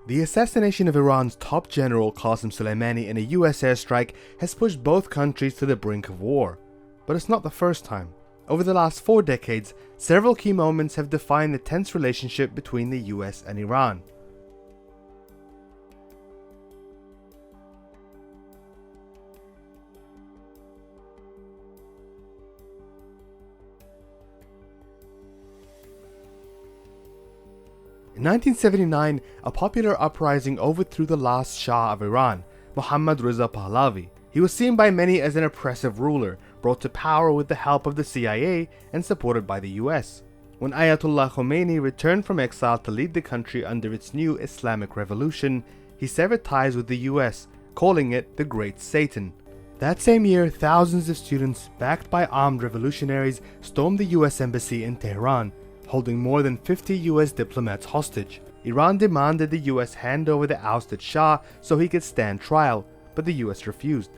The assassination of Iran's top general Qassem Soleimani in a US airstrike has pushed both countries to the brink of war. But it's not the first time. Over the last 4 decades, several key moments have defined the tense relationship between the US and Iran. In 1979, a popular uprising overthrew the last Shah of Iran, Mohammad Reza Pahlavi. He was seen by many as an oppressive ruler, brought to power with the help of the CIA and supported by the US. When Ayatollah Khomeini returned from exile to lead the country under its new Islamic Revolution, he severed ties with the US, calling it the Great Satan. That same year, thousands of students, backed by armed revolutionaries, stormed the US embassy in Tehran, holding more than 50 US diplomats hostage. Iran demanded the US hand over the ousted Shah so he could stand trial, but the US refused.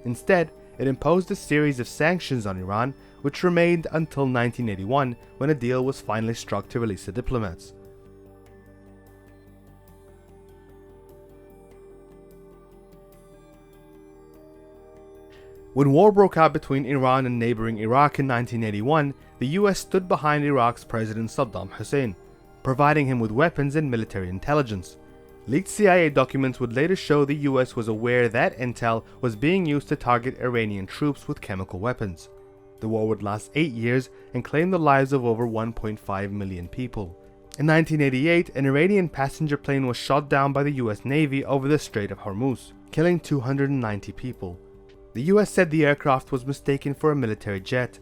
Instead, it imposed a series of sanctions on Iran, which remained until 1981, when a deal was finally struck to release the diplomats. When war broke out between Iran and neighboring Iraq in 1981, the US stood behind Iraq's President Saddam Hussein, providing him with weapons and military intelligence. Leaked CIA documents would later show the US was aware that intel was being used to target Iranian troops with chemical weapons. The war would last 8 years and claim the lives of over 1.5 million people. In 1988, an Iranian passenger plane was shot down by the US Navy over the Strait of Hormuz, killing 290 people. The US said the aircraft was mistaken for a military jet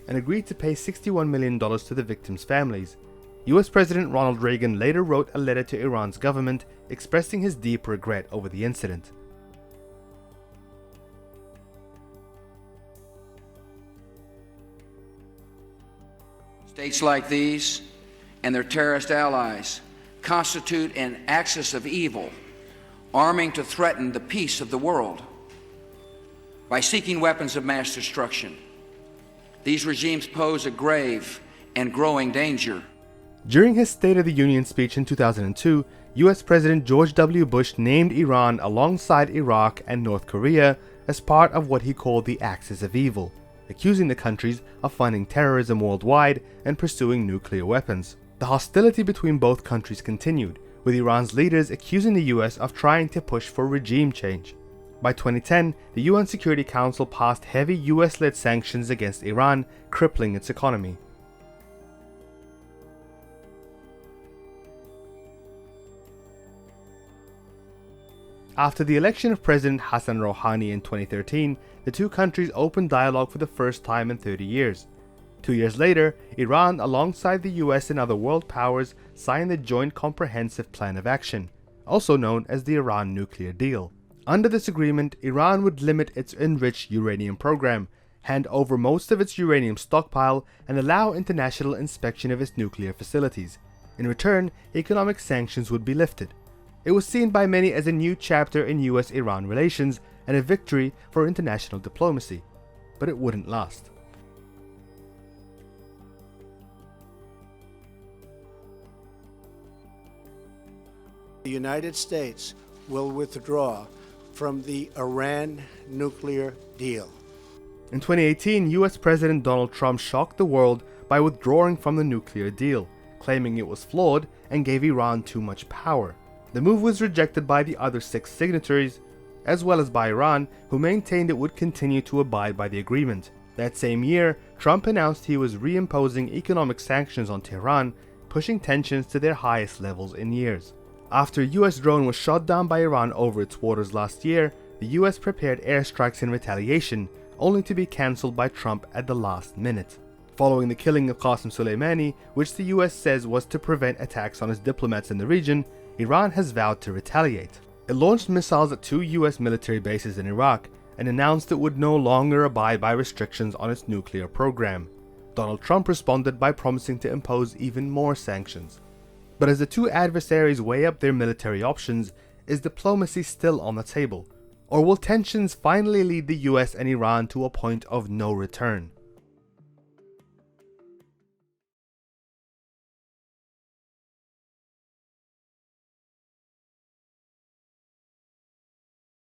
and agreed to pay $61 million to the victims' families. US President Ronald Reagan later wrote a letter to Iran's government expressing his deep regret over the incident. States like these and their terrorist allies constitute an axis of evil, arming to threaten the peace of the world. By seeking weapons of mass destruction, these regimes pose a grave and growing danger. During his State of the Union speech in 2002, US President George W. Bush named Iran alongside Iraq and North Korea as part of what he called the axis of evil, accusing the countries of funding terrorism worldwide and pursuing nuclear weapons. The hostility between both countries continued, with Iran's leaders accusing the US of trying to push for regime change. By 2010, the UN Security Council passed heavy US-led sanctions against Iran, crippling its economy. After the election of President Hassan Rouhani in 2013, the two countries opened dialogue for the first time in 30 years. 2 years later, Iran, alongside the US and other world powers, signed the Joint Comprehensive Plan of Action, also known as the Iran Nuclear Deal. Under this agreement, Iran would limit its enriched uranium program, hand over most of its uranium stockpile, and allow international inspection of its nuclear facilities. In return, economic sanctions would be lifted. It was seen by many as a new chapter in US-Iran relations and a victory for international diplomacy, but it wouldn't last. The United States will withdraw from the Iran nuclear deal. In 2018, US President Donald Trump shocked the world by withdrawing from the nuclear deal, claiming it was flawed and gave Iran too much power. The move was rejected by the other 6 signatories, as well as by Iran, who maintained it would continue to abide by the agreement. That same year, Trump announced he was reimposing economic sanctions on Tehran, pushing tensions to their highest levels in years. After a US drone was shot down by Iran over its waters last year, the US prepared airstrikes in retaliation, only to be cancelled by Trump at the last minute. Following the killing of Qassem Soleimani, which the US says was to prevent attacks on its diplomats in the region, Iran has vowed to retaliate. It launched missiles at 2 US military bases in Iraq and announced it would no longer abide by restrictions on its nuclear program. Donald Trump responded by promising to impose even more sanctions. But as the two adversaries weigh up their military options, is diplomacy still on the table? Or will tensions finally lead the US and Iran to a point of no return?